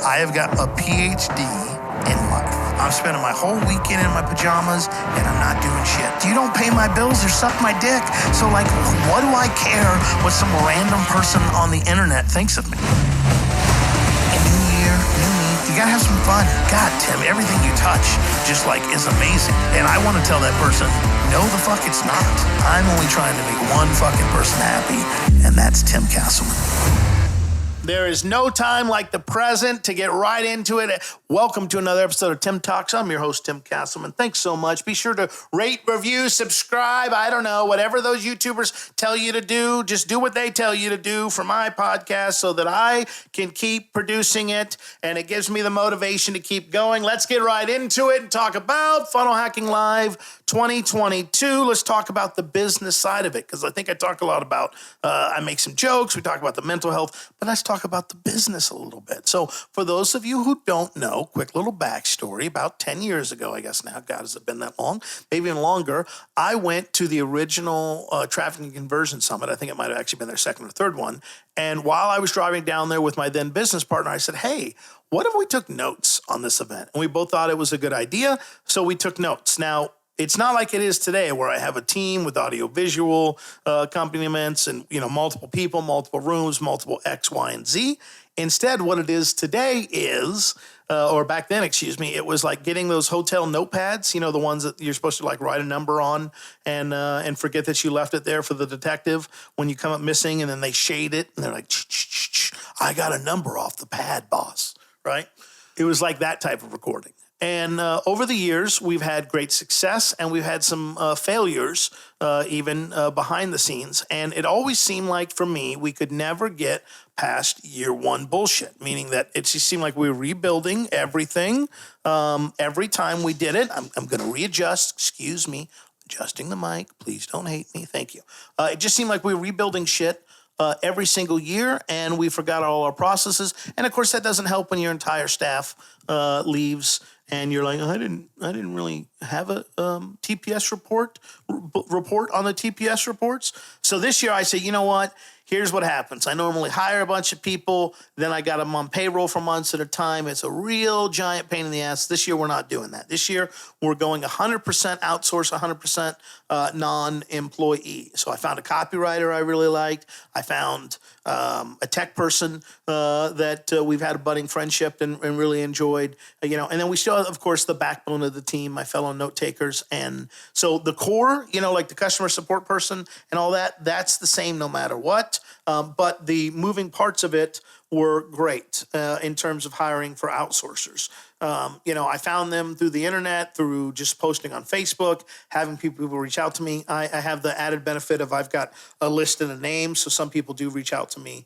I have got a PhD in life. I'm spending my whole weekend in my pajamas and I'm not doing shit. You don't pay my bills or suck my dick. So like, what do I care what some random person on the internet thinks of me? A new year, new me. You gotta have some fun. God, Tim, everything you touch just like is amazing. And I want to tell that person, no the fuck it's not. I'm only trying to make one fucking person happy, and that's Tim Castleman. There is no time like the present to get right into it. Welcome to another episode of Tim Talks. I'm your host, Tim Castleman. Thanks so much. Be sure to rate, review, subscribe. I don't know, whatever those YouTubers tell you to do, just do what they tell you to do for my podcast so that I can keep producing it, and it gives me the motivation to keep going. Let's get right into it and talk about Funnel Hacking Live 2022. Let's talk about the business side of it, because I think I talk a lot about, I make some jokes, we talk about the mental health, but let's talk about the business a little bit. So for those of you who don't know, quick little backstory. About 10 years ago, I guess now, God, has it been that long? Maybe even longer. I went to the original Traffic and Conversion Summit. I think it might have actually been their second or third one. And while I was driving down there with my then business partner, I said, hey, what if we took notes on this event? And we both thought it was a good idea, so we took notes. Now, it's not like it is today where I have a team with audio-visual accompaniments and, multiple people, multiple rooms, multiple X, Y, and Z. Instead, what it is today is, or back then, it was like getting those hotel notepads, the ones that you're supposed to like write a number on and forget that you left it there for the detective when you come up missing, and then they shade it and they're like, I got a number off the pad, boss, right? It was like that type of recording. And over the years, we've had great success, and we've had some failures even behind the scenes. And it always seemed like, for me, we could never get past year one bullshit, meaning that it just seemed like we were rebuilding everything. Every time we did it, I'm going to readjust, excuse me, adjusting the mic. Please don't hate me. Thank you. It just seemed like we were rebuilding shit every single year, and we forgot all our processes. And of course, that doesn't help when your entire staff leaves. And you're like, I didn't really have a TPS report on the TPS reports. So this year I say, you know what? Here's what happens. I normally hire a bunch of people, then I got them on payroll for months at a time. It's a real giant pain in the ass. This year we're not doing that. This year we're going 100% outsource, 100% non-employee. So I found a copywriter I really liked. I found a tech person that we've had a budding friendship and really enjoyed, and then we still have, of course, the backbone of the team, my fellow note takers. And so the core, like the customer support person and all that, that's the same no matter what. But the moving parts of it were great in terms of hiring for outsourcers. I found them through the internet, through just posting on Facebook, having people reach out to me. I have the added benefit of I've got a list and a name, so some people do reach out to me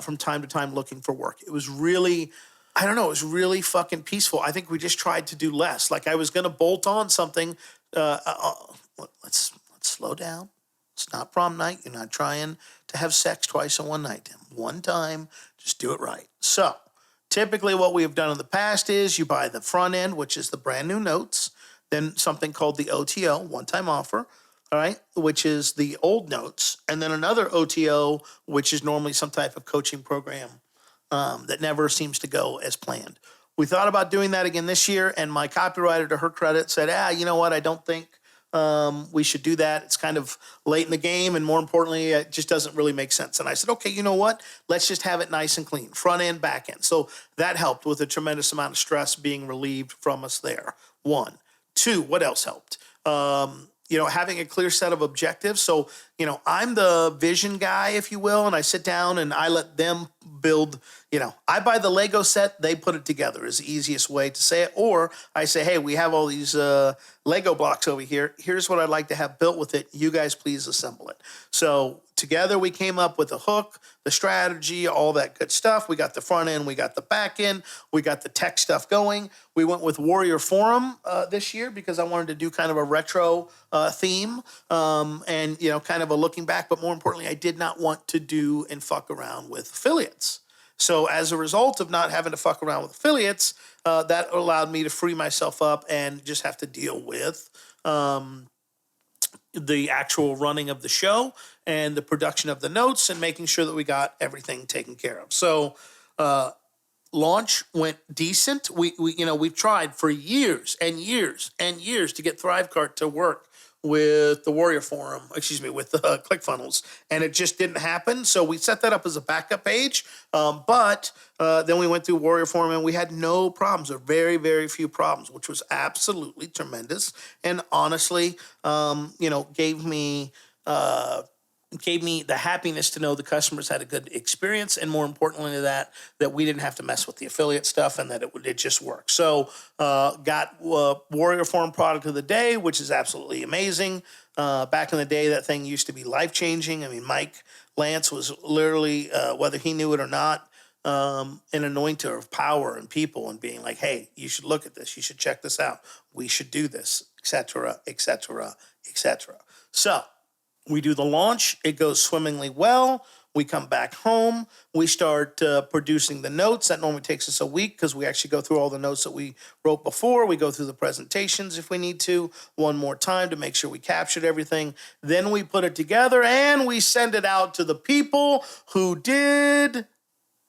from time to time looking for work. It was really, I don't know, it was really fucking peaceful. I think we just tried to do less. Like I was going to bolt on something. Let's slow down. It's not prom night. You're not trying to have sex twice in one night, Tim. One time, just do it right. So typically what we have done in the past is you buy the front end, which is the brand new notes, then something called the OTO, one-time offer, all right, which is the old notes, and then another OTO, which is normally some type of coaching program that never seems to go as planned. We thought about doing that again this year, and my copywriter, to her credit, said, you know what, I don't think we should do that. It's kind of late in the game, and more importantly, it just doesn't really make sense. And I said, okay, you know what? Let's just have it nice and clean, front end, back end. So that helped with a tremendous amount of stress being relieved from us there. 1, 2, what else helped? Having a clear set of objectives. So, I'm the vision guy, if you will, and I sit down and I let them build, I buy the Lego set, they put it together is the easiest way to say it. Or I say, hey, we have all these Lego blocks over here. Here's what I'd like to have built with it. You guys please assemble it. So together we came up with a hook, the strategy, all that good stuff. We got the front end, we got the back end, we got the tech stuff going. We went with Warrior Forum this year because I wanted to do kind of a retro theme and, kind of a looking back. But more importantly, I did not want to do and fuck around with affiliates. So as a result of not having to fuck around with affiliates, that allowed me to free myself up and just have to deal with the actual running of the show and the production of the notes and making sure that we got everything taken care of. So Launch went decent. We've tried for years and years and years to get Thrivecart to work with the Warrior Forum, with the ClickFunnels, and it just didn't happen. So we set that up as a backup page, but then we went through Warrior Forum and we had no problems, or very, very few problems, which was absolutely tremendous, and honestly, gave me the happiness to know the customers had a good experience, and more importantly that we didn't have to mess with the affiliate stuff, and that it just worked. So got Warrior Forum product of the day, which is absolutely amazing. Back in the day, that thing used to be life-changing. I mean, Mike Lance was literally, whether he knew it or not, an anointer of power and people, and being like, hey, you should look at this. You should check this out. We should do this, etc., etc., etc. So we do the launch. It goes swimmingly well. We come back home. We start producing the notes. That normally takes us a week because we actually go through all the notes that we wrote before. We go through the presentations if we need to one more time to make sure we captured everything. Then we put it together and we send it out to the people who did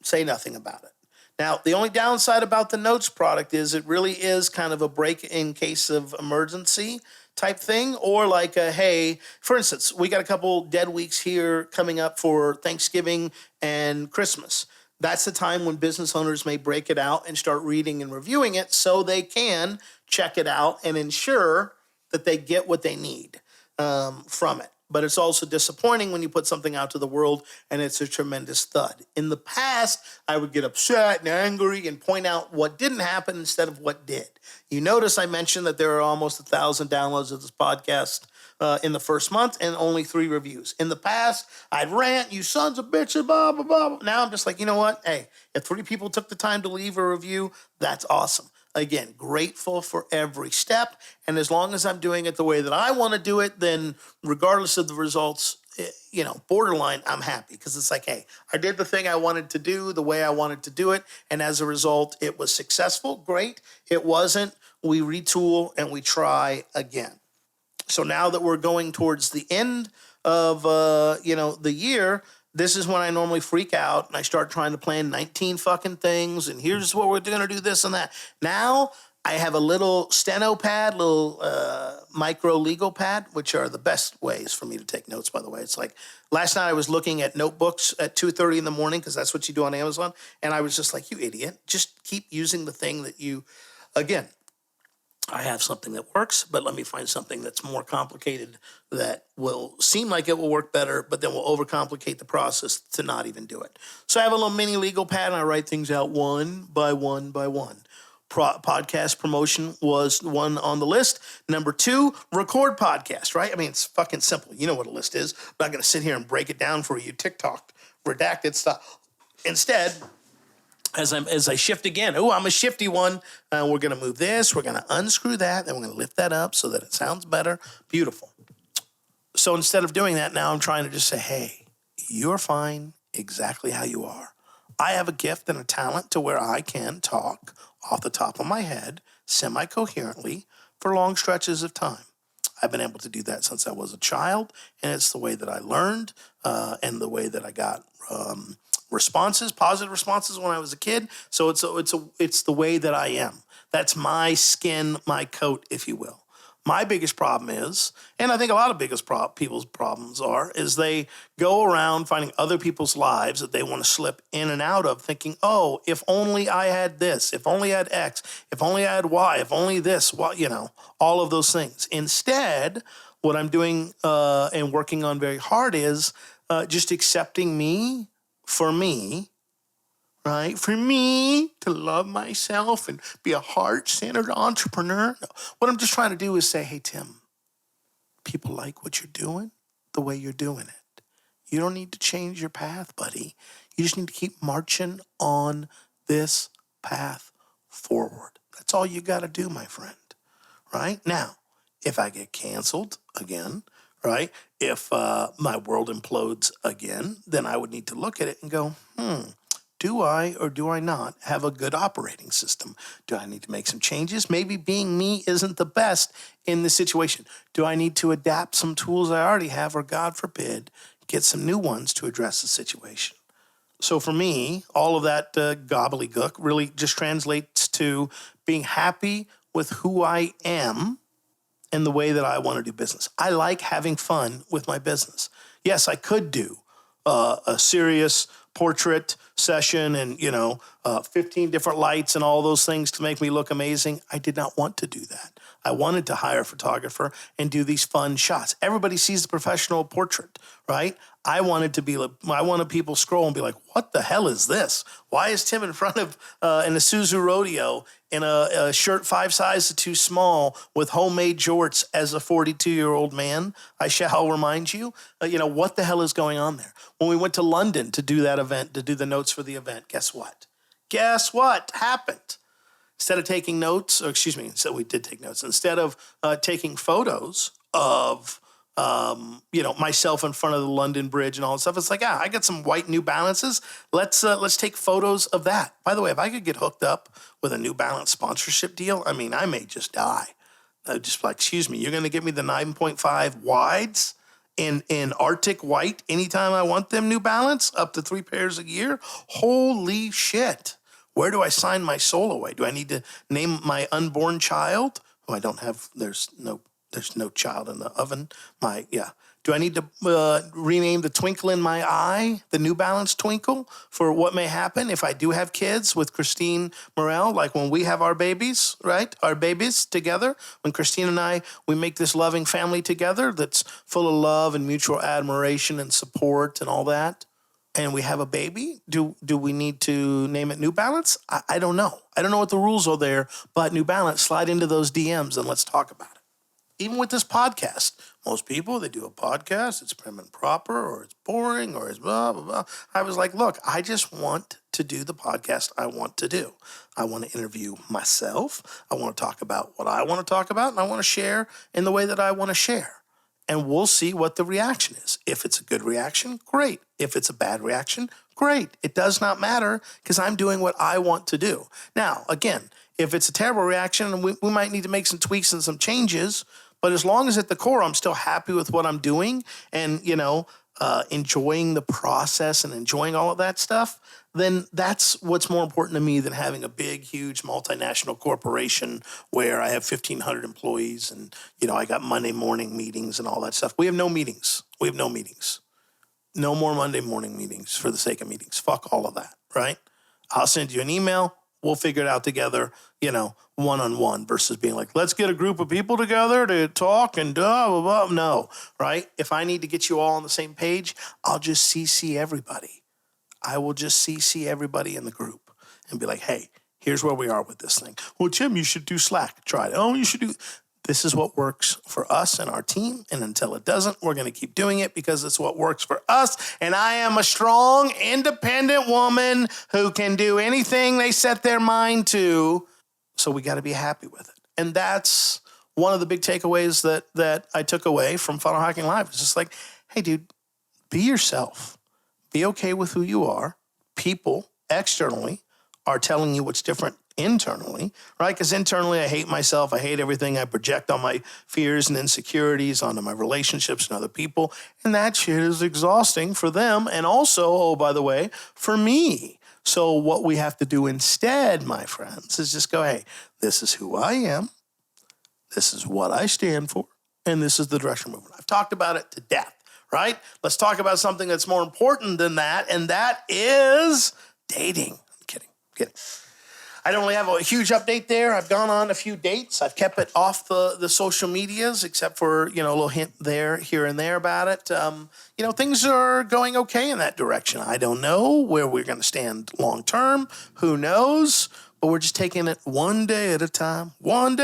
say nothing about it. Now, the only downside about the notes product is it really is kind of a break in case of emergency type thing, or like hey, for instance, we got a couple dead weeks here coming up for Thanksgiving and Christmas. That's the time when business owners may break it out and start reading and reviewing it so they can check it out and ensure that they get what they need from it. But it's also disappointing when you put something out to the world and it's a tremendous thud. In the past, I would get upset and angry and point out what didn't happen instead of what did. You notice I mentioned that there are almost 1,000 downloads of this podcast in the first month and only 3 reviews. In the past, I'd rant, you sons of bitches, blah, blah, blah. Now I'm just like, you know what? Hey, if 3 people took the time to leave a review, that's awesome. Again, grateful for every step. And as long as I'm doing it the way that I want to do it, then regardless of the results, borderline, I'm happy. Because it's like, hey, I did the thing I wanted to do the way I wanted to do it. And as a result, it was successful. Great. It wasn't. We retool and we try again. So now that we're going towards the end of, the year, this is when I normally freak out and I start trying to plan 19 fucking things. And here's what we're going to do, this and that. Now I have a little steno pad, little micro legal pad, which are the best ways for me to take notes, by the way. It's like last night I was looking at notebooks at 2:30 in the morning because that's what you do on Amazon. And I was just like, you idiot, just keep using the thing that you, again, I have something that works, but let me find something that's more complicated that will seem like it will work better, but then will overcomplicate the process to not even do it. So I have a little mini legal pad and I write things out one by one by one. Podcast promotion was one on the list. Number 2, record podcast, right? I mean, it's fucking simple. You know what a list is. I'm not going to sit here and break it down for you, TikTok, redacted stuff. Instead, as I shift again, I'm a shifty one. We're going to move this. We're going to unscrew that. Then we're going to lift that up so that it sounds better. Beautiful. So instead of doing that, now I'm trying to just say, hey, you're fine exactly how you are. I have a gift and a talent to where I can talk off the top of my head semi-coherently for long stretches of time. I've been able to do that since I was a child, and it's the way that I learned and the way that I got positive responses when I was a kid. So it's the way that I am. That's my skin, my coat, if you will. My biggest problem is, and I think a lot of people's problems is they go around finding other people's lives that they want to slip in and out of thinking, oh, if only I had this, if only I had X, if only I had Y, if only this, all of those things. Instead, what I'm doing and working on very hard is just accepting me for me, right? For me to love myself and be a heart-centered entrepreneur. No. What I'm just trying to do is say, hey, Tim, people like what you're doing the way you're doing it. You don't need to change your path, buddy. You just need to keep marching on this path forward. That's all you got to do, my friend, right? Now, if I get canceled again, right? If my world implodes again, then I would need to look at it and go, do I or do I not have a good operating system? Do I need to make some changes? Maybe being me isn't the best in this situation. Do I need to adapt some tools I already have, or God forbid, get some new ones to address the situation? So for me, all of that gobbledygook really just translates to being happy with who I am and the way that I want to do business. I like having fun with my business. Yes, I could do a serious portrait session and, 15 different lights and all those things to make me look amazing. I did not want to do that. I wanted to hire a photographer and do these fun shots. Everybody sees the professional portrait, right? I wanted people scroll and be like, what the hell is this? Why is Tim in front of in a Suzu Rodeo in a shirt 5 sizes too small with homemade jorts as a 42-year-old man? I shall remind you, what the hell is going on there? When we went to London to do that event, to do the notes for the event, guess what? Guess what happened? Instead of taking notes, so we did take notes. Instead of taking photos of, myself in front of the London Bridge and all that stuff, it's like, I got some white New Balances. Let's take photos of that. By the way, if I could get hooked up with a New Balance sponsorship deal, I may just die. Just like, excuse me, you're going to give me the 9.5 wides in Arctic white anytime I want them, New Balance, up to 3 pairs a year? Holy shit. Where do I sign my soul away? Do I need to name my unborn child, who I don't have? There's no child in the oven. Do I need to rename the twinkle in my eye, the New Balance twinkle, for what may happen if I do have kids with Christine Morel, like when we have our babies, right? Our babies together. When Christine and I, we make this loving family together that's full of love and mutual admiration and support and all that. And we have a baby, do we need to name it New Balance? I don't know. I don't know what the rules are there, but New Balance, slide into those DMs and let's talk about it. Even with this podcast, most people, they do a podcast, it's prim and proper, or it's boring, or it's blah, blah, blah. I was like, look, I just want to do the podcast I want to do. I want to interview myself. I want to talk about what I want to talk about, and I want to share in the way that I want to share. And we'll see what the reaction is. If it's a good reaction, great. If it's a bad reaction, great. It does not matter because I'm doing what I want to do. Now, again, if it's a terrible reaction, we might need to make some tweaks and some changes. But as long as at the core, I'm still happy with what I'm doing and, enjoying the process and enjoying all of that stuff, then that's what's more important to me than having a big, huge multinational corporation where I have 1,500 employees and, I got Monday morning meetings and all that stuff. We have no meetings. No more Monday morning meetings for the sake of meetings. Fuck all of that, right? I'll send you an email. We'll figure it out together, one-on-one versus being like, let's get a group of people together to talk and blah, blah, blah. No, right? If I need to get you all on the same page, I'll just CC everybody. I will just CC everybody in the group and be like, hey, here's where we are with this thing. Well, Jim, you should do Slack. Try it. Oh, you should do... This is what works for us and our team. And until it doesn't, we're going to keep doing it because it's what works for us. And I am a strong, independent woman who can do anything they set their mind to. So we got to be happy with it. And that's one of the big takeaways that I took away from Funnel Hacking Live. It's just like, hey, dude, be yourself. Be okay with who you are. People externally are telling you what's different internally, right? Because internally, I hate myself. I hate everything. I project all my fears and insecurities onto my relationships and other people. And that shit is exhausting for them. And also, oh, by the way, for me. So what we have to do instead, my friends, is just go, hey, this is who I am. This is what I stand for. And this is the direction we're moving. I've talked about it to death, right? Let's talk about something that's more important than that. And that is dating. I'm kidding. I don't really have a huge update there. I've gone on a few dates. I've kept it off the social medias, except for, a little hint there, here and there about it. Things are going okay in that direction. I don't know where we're going to stand long term. Who knows? But we're just taking it one day at a time, right?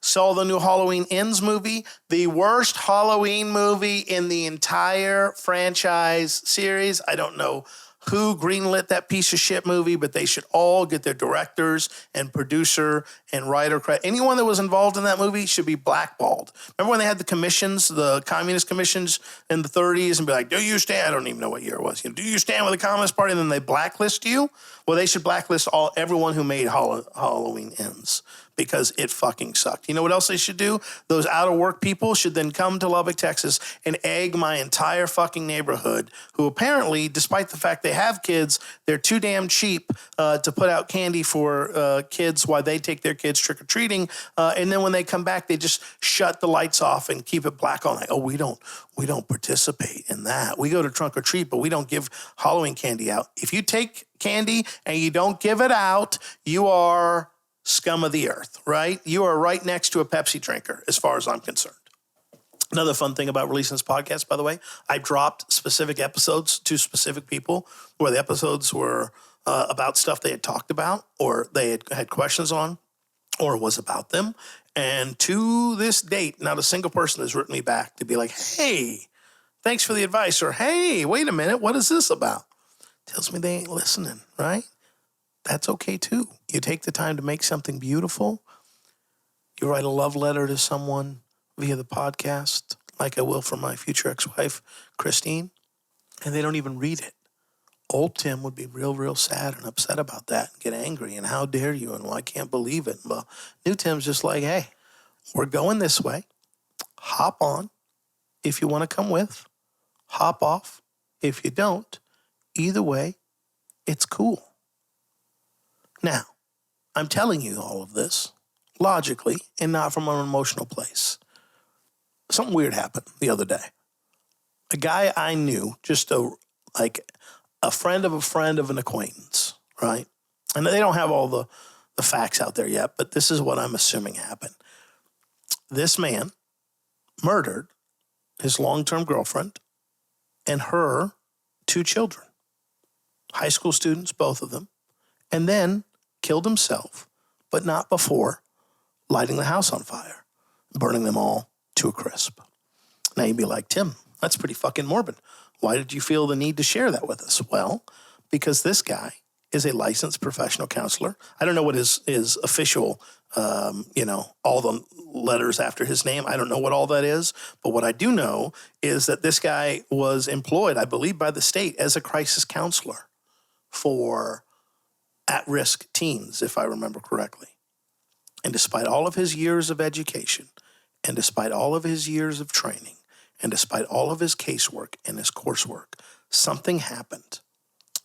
Saw the new Halloween Ends movie, the worst Halloween movie in the entire franchise series. I don't know who greenlit that piece of shit movie, but they should all get their directors and producer and writer credit. Anyone that was involved in that movie should be blackballed. Remember when they had the commissions, the communist commissions in the 30s and be like, do you stand? I don't even know what year it was. Do you stand with the Communist Party? And then they blacklist you. Well, they should blacklist everyone who made Halloween Ends because it fucking sucked. You know what else they should do? Those out of work people should then come to Lubbock, Texas and egg my entire fucking neighborhood, who apparently, despite the fact they have kids, they're too damn cheap to put out candy for kids while they take their kids trick-or-treating. And then when they come back, they just shut the lights off and keep it black all night. Oh, we don't participate in that. We go to trunk or treat, but we don't give Halloween candy out. If you take candy and you don't give it out, you are scum of the earth, right? You are right next to a Pepsi drinker, as far as I'm concerned. Another fun thing about releasing this podcast, by the way, I dropped specific episodes to specific people where the episodes were about stuff they had talked about or they had questions on or was about them. And to this date, not a single person has written me back to be like, hey, thanks for the advice, or hey, wait a minute, what is this about? Tells me they ain't listening, right? That's okay too. You take the time to make something beautiful. You write a love letter to someone via the podcast, like I will for my future ex-wife, Christine, and they don't even read it. Old Tim would be real, real sad and upset about that and get angry. And how dare you? And well, I can't believe it. Well, new Tim's just like, hey, we're going this way. Hop on if you want to come with. Hop off if you don't. Either way, it's cool. Now, I'm telling you all of this logically and not from an emotional place. Something weird happened the other day. A guy I knew, just a friend of an acquaintance, right? And they don't have all the facts out there yet, but this is what I'm assuming happened. This man murdered his long-term girlfriend and her 2 children, high school students, both of them, and then killed himself, but not before lighting the house on fire, burning them all to a crisp. Now you'd be like, Tim, that's pretty fucking morbid. Why did you feel the need to share that with us? Well, because this guy is a licensed professional counselor. I don't know what his official, all the letters after his name. I don't know what all that is. But what I do know is that this guy was employed, I believe, by the state as a crisis counselor for at-risk teens, if I remember correctly. And despite all of his years of education, and despite all of his years of training, and despite all of his casework and his coursework, something happened.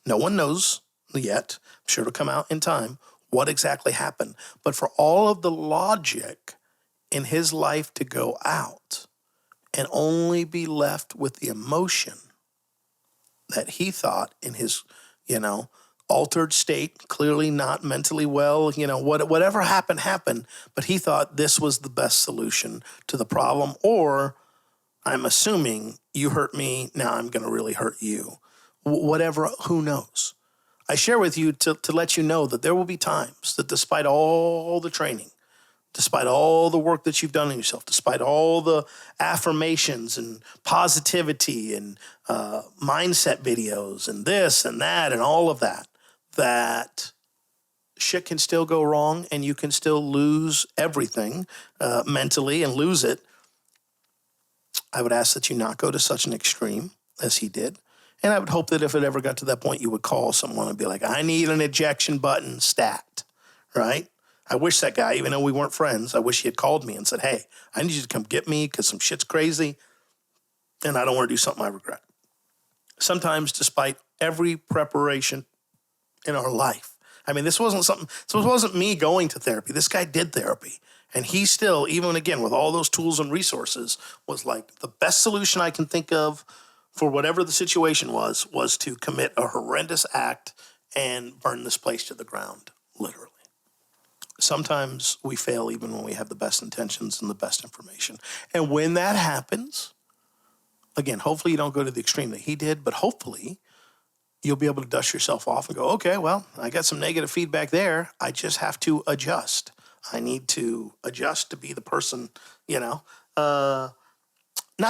No one knows yet, I'm sure it'll come out in time, what exactly happened. But for all of the logic in his life to go out and only be left with the emotion that he thought in his, altered state, clearly not mentally well, whatever happened, but he thought this was the best solution to the problem, or I'm assuming you hurt me, now I'm going to really hurt you. Whatever, who knows? I share with you to let you know that there will be times that despite all the training, despite all the work that you've done on yourself, despite all the affirmations and positivity and mindset videos and this and that and all of that, that shit can still go wrong and you can still lose everything mentally and lose it. I would ask that you not go to such an extreme as he did. And I would hope that if it ever got to that point, you would call someone and be like, I need an ejection button stat, right? I wish that guy, even though we weren't friends, I wish he had called me and said, hey, I need you to come get me because some shit's crazy and I don't want to do something I regret. Sometimes, despite every preparation in our life, this wasn't me going to therapy. This guy did therapy. And he still, even again, with all those tools and resources, was like, the best solution I can think of for whatever the situation was to commit a horrendous act and burn this place to the ground, literally. Sometimes we fail even when we have the best intentions and the best information. And when that happens, again, hopefully you don't go to the extreme that he did, but hopefully you'll be able to dust yourself off and go, okay, well, I got some negative feedback there. I just have to adjust. I need to adjust to be the person, not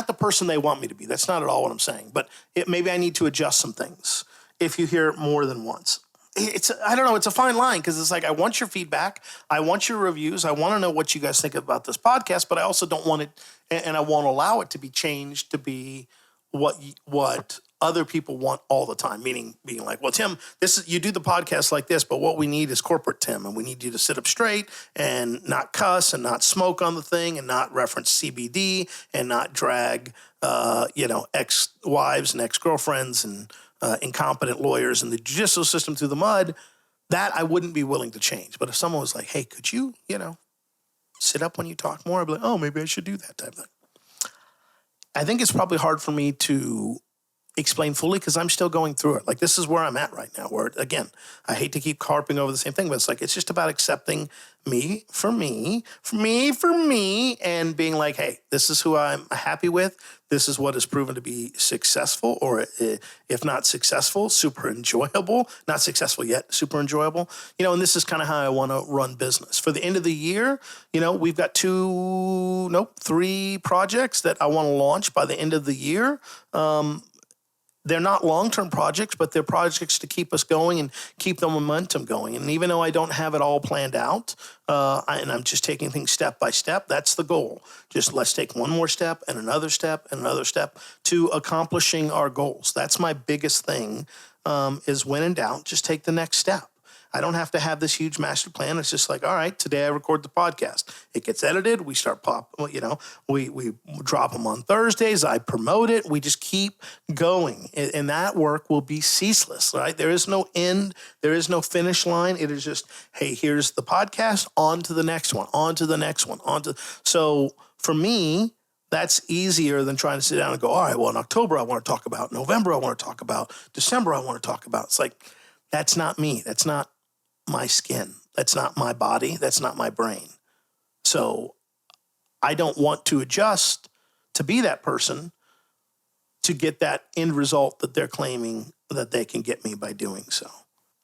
the person they want me to be. That's not at all what I'm saying. But maybe I need to adjust some things if you hear it more than once. I don't know, it's a fine line because it's like, I want your feedback. I want your reviews. I want to know what you guys think about this podcast, but I also don't want it, and I won't allow it to be changed to be what other people want all the time, meaning being like, well, Tim, you do the podcast like this, but what we need is corporate Tim, and we need you to sit up straight and not cuss and not smoke on the thing and not reference CBD and not drag, ex-wives and ex-girlfriends and incompetent lawyers in the judicial system through the mud. That I wouldn't be willing to change. But if someone was like, hey, could you, sit up when you talk more, I'd be like, oh, maybe I should do that type of thing. I think it's probably hard for me to explain fully because I'm still going through it. Like, this is where I'm at right now, where, again, I hate to keep harping over the same thing, but it's like, it's just about accepting me for me, and being like, hey, this is who I'm happy with. This is what has proven to be successful, or if not successful, super enjoyable. Not successful yet, super enjoyable. And this is kind of how I want to run business. For the end of the year, we've got 3 projects that I want to launch by the end of the year. They're not long-term projects, but they're projects to keep us going and keep the momentum going. And even though I don't have it all planned out, and I'm just taking things step by step, that's the goal. Just let's take one more step and another step and another step to accomplishing our goals. That's my biggest thing, is when in doubt, just take the next step. I don't have to have this huge master plan. It's just like, all right, today I record the podcast. It gets edited. We start we drop them on Thursdays. I promote it. We just keep going. And that work will be ceaseless, right? There is no end. There is no finish line. It is just, hey, here's the podcast, on to the next one, on to the next one, So for me, that's easier than trying to sit down and go, all right, well, in October, I want to talk about, November, I want to talk about, December, I want to talk about. It's like, that's not me. That's not my skin. That's not my body. That's not my brain. So I don't want to adjust to be that person to get that end result that they're claiming that they can get me by doing so.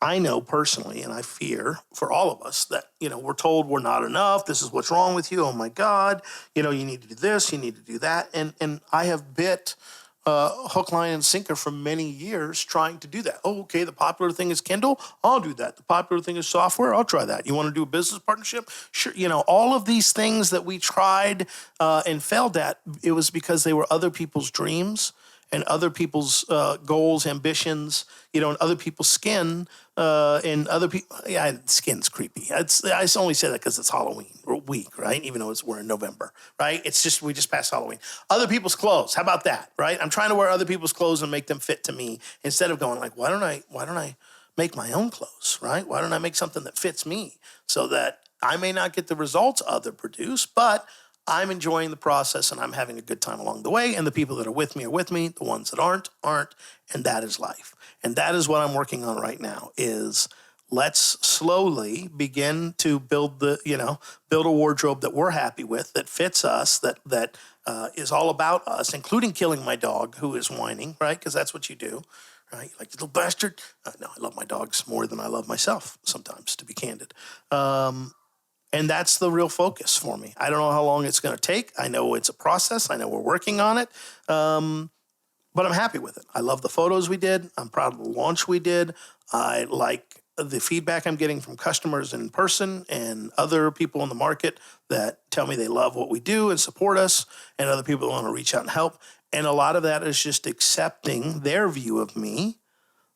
I know personally, and I fear for all of us, that, we're told we're not enough. This is what's wrong with you. Oh my God. You need to do this. You need to do that. And I have bit hook, line, and sinker for many years trying to do that. Oh, okay, the popular thing is Kindle. I'll do that. The popular thing is software. I'll try that. You want to do a business partnership? Sure. All of these things that we tried and failed at, it was because they were other people's dreams and other people's goals, ambitions, and other people's skin, and other people. Yeah, skin's creepy. I only say that because it's Halloween week, right? Even though we're in November, right? It's just, we just passed Halloween. Other people's clothes. How about that, right? I'm trying to wear other people's clothes and make them fit to me instead of going like, why don't I make my own clothes, right? Why don't I make something that fits me so that I may not get the results other produce, but I'm enjoying the process and I'm having a good time along the way. And the people that are with me are with me. The ones that aren't. And that is life. And that is what I'm working on right now is let's slowly begin to build a wardrobe that we're happy with, that fits us, that is all about us, including killing my dog who is whining, right? Because that's what you do, right? Like, little bastard. No, I love my dogs more than I love myself sometimes, to be candid. And that's the real focus for me. I don't know how long it's going to take. I know it's a process. I know we're working on it. But I'm happy with it. I love the photos we did. I'm proud of the launch we did. I like the feedback I'm getting from customers in person and other people in the market that tell me they love what we do and support us, and other people that want to reach out and help. And a lot of that is just accepting their view of me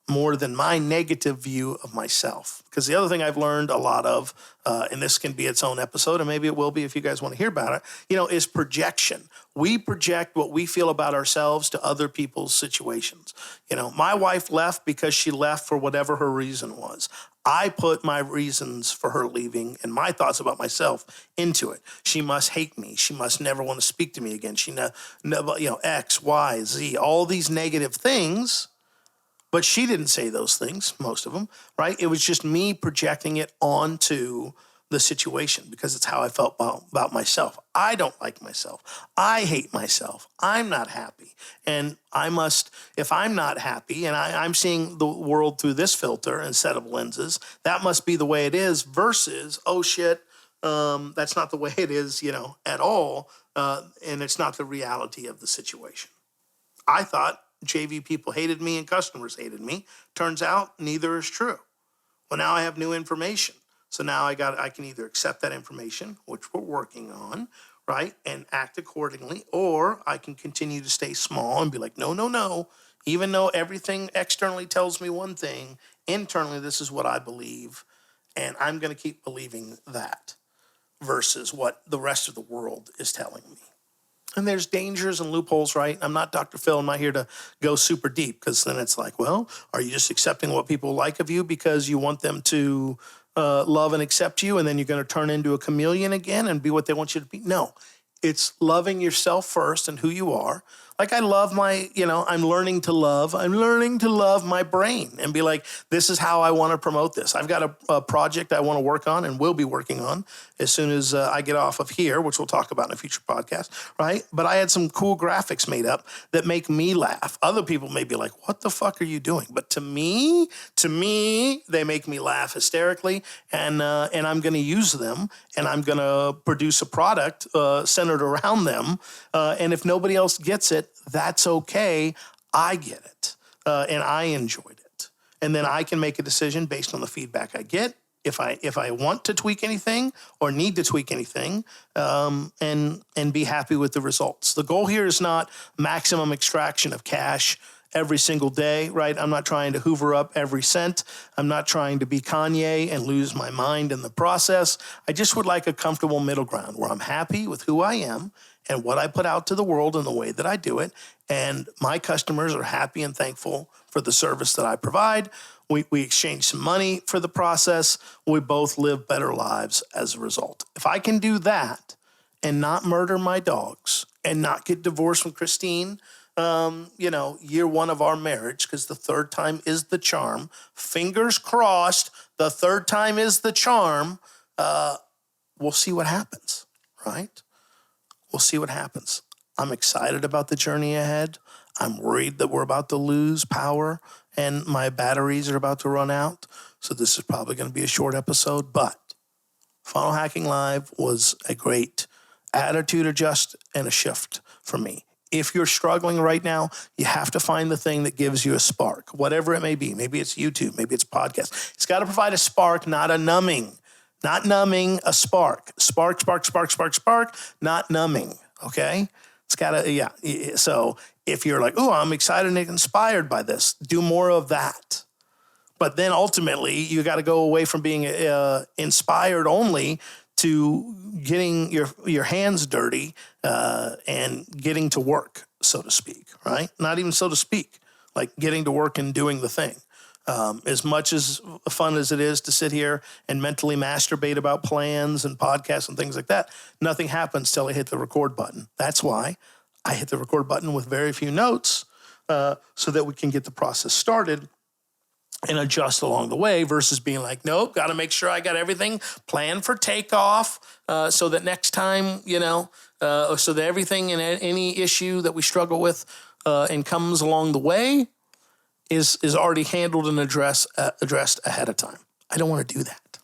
more than my negative view of myself. Because the other thing I've learned a lot of, and this can be its own episode, and maybe it will be if you guys want to hear about it, is projection. We project what we feel about ourselves to other people's situations. My wife left because she left for whatever her reason was. I put my reasons for her leaving and my thoughts about myself into it. She must hate me. She must never want to speak to me again. She X, Y, Z, all these negative things. But she didn't say those things, most of them, right? It was just me projecting it onto the situation because it's how I felt about myself. I don't like myself. I hate myself. I'm not happy. And if I'm not happy and I'm seeing the world through this filter instead of lenses, that must be the way it is versus, oh shit, that's not the way it is, at all. And it's not the reality of the situation. I thought JV people hated me and customers hated me. Turns out neither is true. Well, now I have new information. So now I can either accept that information, which we're working on, right, and act accordingly, or I can continue to stay small and be like, no. Even though everything externally tells me one thing, internally, this is what I believe. And I'm going to keep believing that versus what the rest of the world is telling me. And there's dangers and loopholes, right? I'm not Dr. Phil. I'm not here to go super deep, because then it's like, well, are you just accepting what people like of you because you want them to love and accept you, and then you're going to turn into a chameleon again and be what they want you to be? No, it's loving yourself first and who you are. Like I love I'm learning to love my brain and be like, this is how I want to promote this. I've got a project I want to work on and will be working on as soon as I get off of here, which we'll talk about in a future podcast, right? But I had some cool graphics made up that make me laugh. Other people may be like, what the fuck are you doing? But to me, they make me laugh hysterically, and I'm going to use them, and I'm going to produce a product centered around them. And if nobody else gets it, that's okay. I get it, and I enjoyed it. And then I can make a decision based on the feedback I get, if I want to tweak anything or need to tweak anything, and be happy with the results. The goal here is not maximum extraction of cash every single day, right? I'm not trying to hoover up every cent. I'm not trying to be Kanye and lose my mind in the process. I just would like a comfortable middle ground where I'm happy with who I am and what I put out to the world and the way that I do it. And my customers are happy and thankful for the service that I provide. We exchange some money for the process. We both live better lives as a result. If I can do that and not murder my dogs and not get divorced from Christine, year one of our marriage, because the third time is the charm. Fingers crossed, the third time is the charm. We'll see what happens, right? We'll see what happens. I'm excited about the journey ahead. I'm worried that we're about to lose power and my batteries are about to run out. So this is probably going to be a short episode, but Funnel Hacking Live was a great attitude adjust and a shift for me. If you're struggling right now, you have to find the thing that gives you a spark, whatever it may be. Maybe it's YouTube, maybe it's podcast. It's got to provide a spark, not a numbing. Not numbing, a spark. Spark, not numbing, okay? It's got to, yeah. So if you're like, oh, I'm excited and inspired by this, do more of that. But then ultimately, you got to go away from being inspired only to getting your hands dirty and getting to work, so to speak, right? Not even so to speak, like getting to work and doing the thing. As much as fun as it is to sit here and mentally masturbate about plans and podcasts and things like that, nothing happens till I hit the record button. That's why I hit the record button with very few notes so that we can get the process started and adjust along the way versus being like, nope, got to make sure I got everything planned for takeoff so that next time, so that everything and any issue that we struggle with and comes along the way is already handled and addressed ahead of time. I don't want to do that.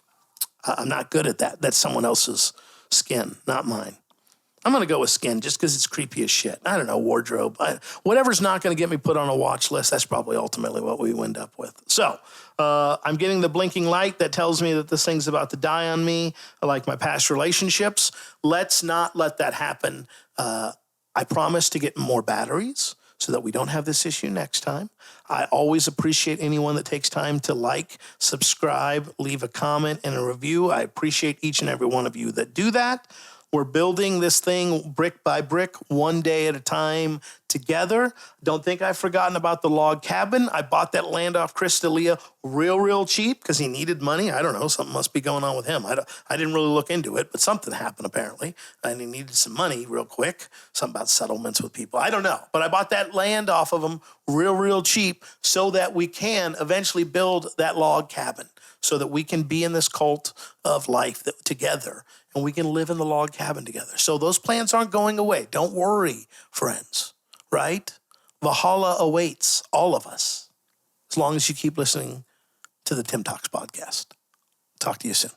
I'm not good at that. That's someone else's skin, not mine. I'm going to go with skin just because it's creepy as shit. I don't know, wardrobe. Whatever's not going to get me put on a watch list, that's probably ultimately what we end up with. So I'm getting the blinking light that tells me that this thing's about to die on me, like my past relationships. Let's not let that happen. I promise to get more batteries so that we don't have this issue next time. I always appreciate anyone that takes time to like, subscribe, leave a comment and a review. I appreciate each and every one of you that do that. We're building this thing brick by brick, one day at a time together. Don't think I've forgotten about the log cabin. I bought that land off Chris D'Elia real cheap because he needed money. I don't know. Something must be going on with him. I didn't really look into it, but something happened apparently. And he needed some money real quick. Something about settlements with people. I don't know. But I bought that land off of him real cheap so that we can eventually build that log cabin, so that we can be in this cult of life together and we can live in the log cabin together. So those plans aren't going away. Don't worry, friends, right? Valhalla awaits all of us as long as you keep listening to the Tim Talks podcast. Talk to you soon.